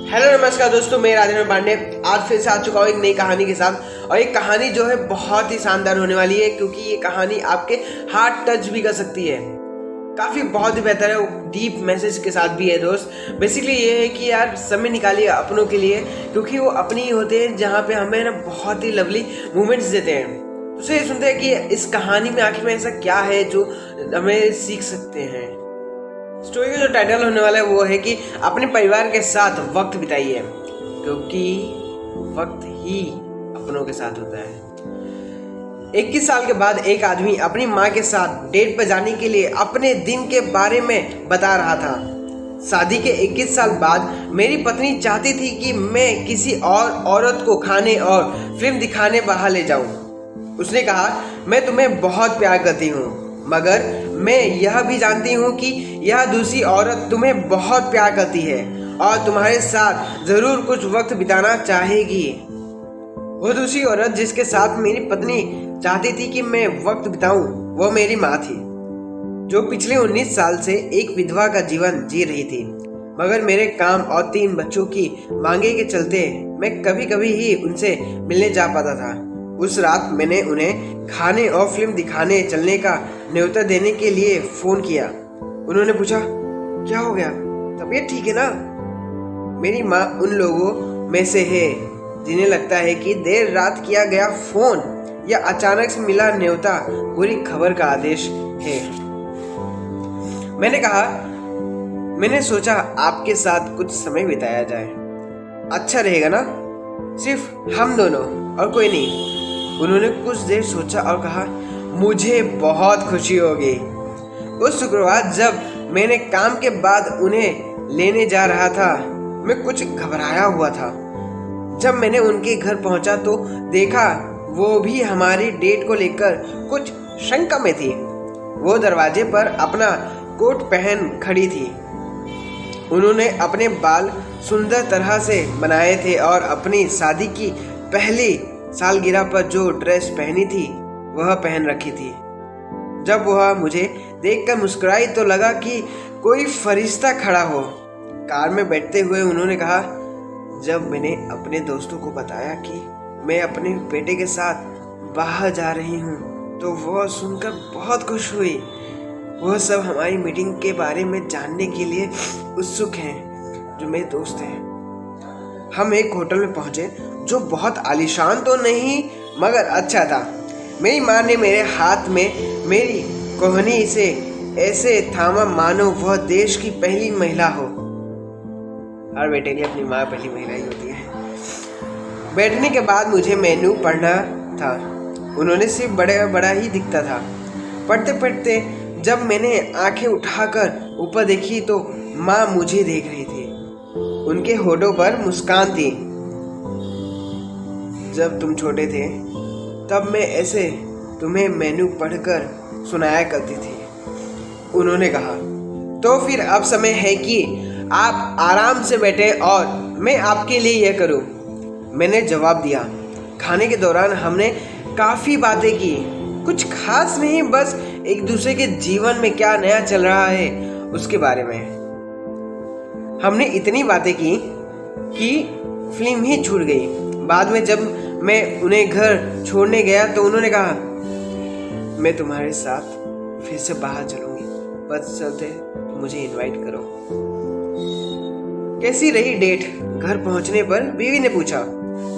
Hello नमस्कार दोस्तों, मैं राजेंद्र पांडे आज फिर से आ चुका हूँ एक नई कहानी के साथ। और ये कहानी जो है बहुत ही शानदार होने वाली है, क्योंकि ये कहानी आपके हार्ट टच भी कर सकती है। काफ़ी बहुत ही बेहतर है, डीप मैसेज के साथ भी है दोस्त। बेसिकली ये है कि यार समय निकालिए अपनों के लिए, क्योंकि वो अपने ही होते हैं जहाँ पे हमें ना बहुत ही लवली मोमेंट्स देते हैं। तो चलिए सुनते हैं कि इस कहानी में आखिर में ऐसा क्या है जो हमें सीख सकते हैं। स्टोरी का जो टाइटल होने वाला है वो है कि अपने परिवार के साथ वक्त बिताइए, क्योंकि वक्त ही अपनों के साथ होता है। 21 साल के बाद एक आदमी अपनी माँ के साथ डेट पर जाने के लिए अपने दिन के बारे में बता रहा था। शादी के 21 साल बाद मेरी पत्नी चाहती थी कि मैं किसी और औरत को खाने और फिल्म दिखाने बाहर ले जाऊं। उसने कहा, मैं तुम्हें बहुत प्यार करती हूँ, मगर मैं यह भी जानती हूँ कि यह दूसरी औरत तुम्हें बहुत प्यार करती है और तुम्हारे साथ जरूर कुछ वक्त बिताना चाहेगी। वो दूसरी औरत जिसके साथ मेरी पत्नी चाहती थी कि मैं वक्त बिताऊं, वो मेरी माँ थी, जो पिछले 19 साल से एक विधवा का जीवन जी रही थी। मगर मेरे काम और 3 बच्चों की मांगे के चलते मैं कभी कभी ही उनसे मिलने जा पाता था। उस रात मैंने उन्हें खाने और फिल्म दिखाने चलने का न्योता देने के लिए फोन किया। उन्होंने पूछा, क्या हो गया, तबीयत ठीक है ना? मेरी माँ उन लोगों में से है जिन्हें लगता है कि देर रात किया गया फोन या अचानक से मिला न्योता बुरी खबर का आदेश है। मैंने कहा, मैंने सोचा आपके साथ कुछ समय बिताया जाए, अच्छा रहेगा ना? सिर्फ हम दोनों और कोई नहीं। उन्होंने कुछ देर सोचा और कहा, मुझे बहुत खुशी होगी। उस शुक्रवार जब मैंने काम के बाद उन्हें लेने जा रहा था, मैं कुछ घबराया हुआ था। जब मैंने उनके घर पहुंचा तो देखा वो भी हमारी डेट को लेकर कुछ शंका में थी। वो दरवाजे पर अपना कोट पहन खड़ी थी। उन्होंने अपने बाल सुंदर तरह से बनाए थे और अपनी शादी की पहली सालगिरह पर जो ड्रेस पहनी थी वह पहन रखी थी। जब वह मुझे देखकर मुस्कुराई तो लगा कि कोई फरिश्ता खड़ा हो। कार में बैठते हुए उन्होंने कहा, जब मैंने अपने दोस्तों को बताया कि मैं अपने बेटे के साथ बाहर जा रही हूँ तो वह सुनकर बहुत खुश हुई। वह सब हमारी मीटिंग के बारे में जानने के लिए उत्सुक हैं, जो मेरे दोस्त हैं। हम एक होटल में पहुंचे जो बहुत आलीशान तो नहीं मगर अच्छा था। मेरी माँ ने मेरे हाथ में मेरी कोहनी से ऐसे थामा मानो वह देश की पहली महिला हो। हर बेटे की अपनी माँ पहली महिला ही होती है। बैठने के बाद मुझे मेन्यू पढ़ना था। उन्होंने सिर्फ बड़ा ही दिखता था। पढ़ते पढ़ते जब मैंने आंखें उठाकर ऊपर देखी तो माँ मुझे देख रही थी। उनके होठों पर मुस्कान थी। जब तुम छोटे थे तब मैं ऐसे तुम्हें मेन्यू पढ़कर सुनाया करती थी, उन्होंने कहा। तो फिर अब समय है कि आप आराम से बैठे और मैं आपके लिए यह करूं, मैंने जवाब दिया। खाने के दौरान हमने काफ़ी बातें की, कुछ खास नहीं, बस एक दूसरे के जीवन में क्या नया चल रहा है उसके बारे में। हमने इतनी बातें की कि फिल्म ही छूट गई। बाद में जब मैं उन्हें घर छोड़ने गया तो उन्होंने कहा, मैं तुम्हारे साथ फिर से बाहर चलूंगी, बस चलते मुझे इनवाइट करो। कैसी रही डेट? घर पहुंचने पर बीवी ने पूछा।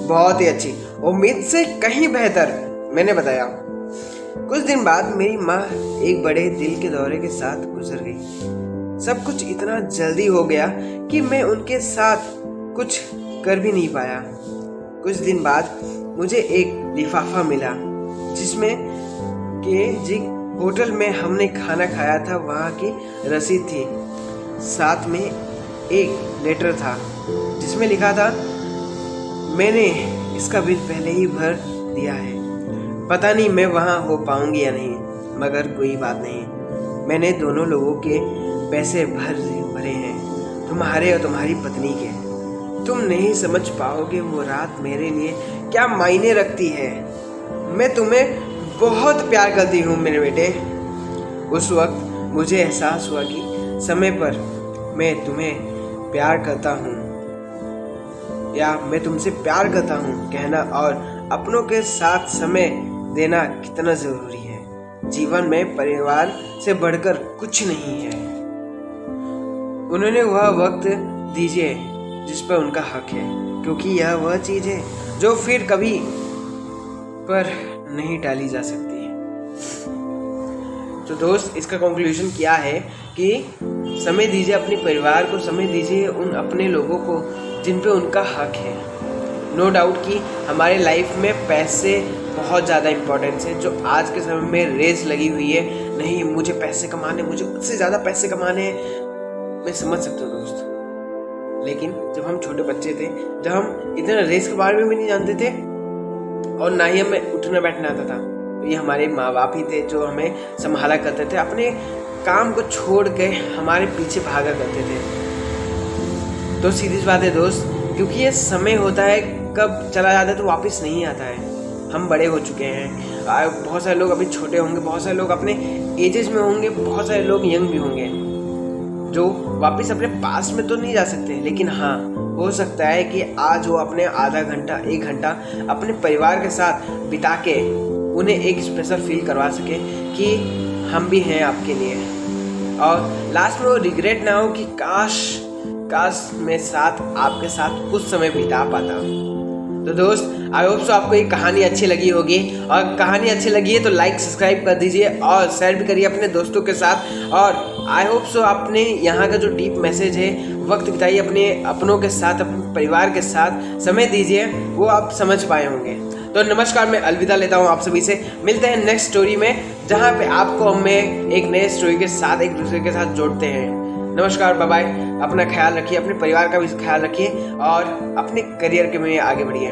बहुत ही अच्छी, उम्मीद से कहीं बेहतर, मैंने बताया। कुछ दिन बाद मेरी माँ एक बड़े दिल के दौरे के साथ गुजर गई। सब कुछ इतना जल्दी हो गया कि मैं उनके साथ कुछ कर भी नहीं पाया। कुछ दिन बाद मुझे एक लिफाफा मिला जिसमें के होटल में हमने खाना खाया था वहाँ की रसीद थी। साथ में एक लेटर था जिसमें लिखा था, मैंने इसका बिल पहले ही भर दिया है, पता नहीं मैं वहाँ हो पाऊंगी या नहीं, मगर कोई बात नहीं, मैंने दोनों लोगों के पैसे भरे हैं, तुम्हारे और तुम्हारी पत्नी के। तुम नहीं समझ पाओगे वो रात मेरे लिए क्या मायने रखती है। मैं तुम्हें बहुत प्यार करती हूँ मेरे बेटे। उस वक्त मुझे एहसास हुआ कि समय पर मैं तुम्हें प्यार करता हूँ। या मैं तुमसे प्यार करता हूँ कहना और अपनों के साथ समय देना कितना जरूरी है। जीवन में परिवार से बढ़कर कुछ नहीं है। उन्होंने वह वक्त दीजिए जिस पर उनका हक है, क्योंकि यह वह चीज है जो फिर कभी पर नहीं टाली जा सकती। तो दोस्त, इसका कंक्लूजन क्या है कि समय दीजिए अपने परिवार को, समय दीजिए उन अपने लोगों को जिन पे उनका हक है। नो डाउट कि हमारे लाइफ में पैसे बहुत ज़्यादा इम्पोर्टेंस है, जो आज के समय में रेस लगी हुई है। नहीं, मुझे पैसे कमाने, मुझे उससे ज़्यादा पैसे कमाने हैं। मैं समझ सकता हूँ दोस्त, लेकिन जब हम छोटे बच्चे थे, जब हम इतना रेस के बारे में भी नहीं जानते थे और ना ही हमें उठना बैठना आता था, ये हमारे माँ बाप ही थे जो हमें संभाला करते थे, अपने काम को छोड़ के हमारे पीछे भागा करते थे। तो सीधी सी बात है दोस्त, क्योंकि ये समय होता है, कब चला जाता है तो वापस नहीं आता है। हम बड़े हो चुके हैं, बहुत सारे लोग अभी छोटे होंगे, बहुत सारे लोग अपने एजेस में होंगे, बहुत सारे लोग यंग भी होंगे, जो वापस अपने पास में तो नहीं जा सकते, लेकिन हाँ, हो सकता है कि आज वो अपने आधा घंटा 1 घंटा अपने परिवार के साथ बिता के उन्हें एक स्पेशल फील करवा सके कि हम भी हैं आपके लिए, और लास्ट में वो रिग्रेट ना हो कि काश मैं आपके साथ कुछ समय बिता पाता। तो दोस्त, आई होप सो आपको ये कहानी अच्छी लगी होगी, और कहानी अच्छी लगी है तो लाइक सब्सक्राइब कर दीजिए और शेयर भी करिए अपने दोस्तों के साथ। और आई होप सो आपने यहाँ का जो डीप मैसेज है, वक्त बिताइए अपने अपनों के साथ, अपने परिवार के साथ समय दीजिए, वो आप समझ पाए होंगे। तो नमस्कार, मैं अलविदा लेता हूँ आप सभी से। मिलते हैं नेक्स्ट स्टोरी में, जहाँ पे आपको हमें एक नए स्टोरी के साथ एक दूसरे के साथ जोड़ते हैं। नमस्कार, बाय बाय। अपना ख्याल रखिए, अपने परिवार का भी ख्याल रखिए और अपने करियर के में आगे बढ़िए।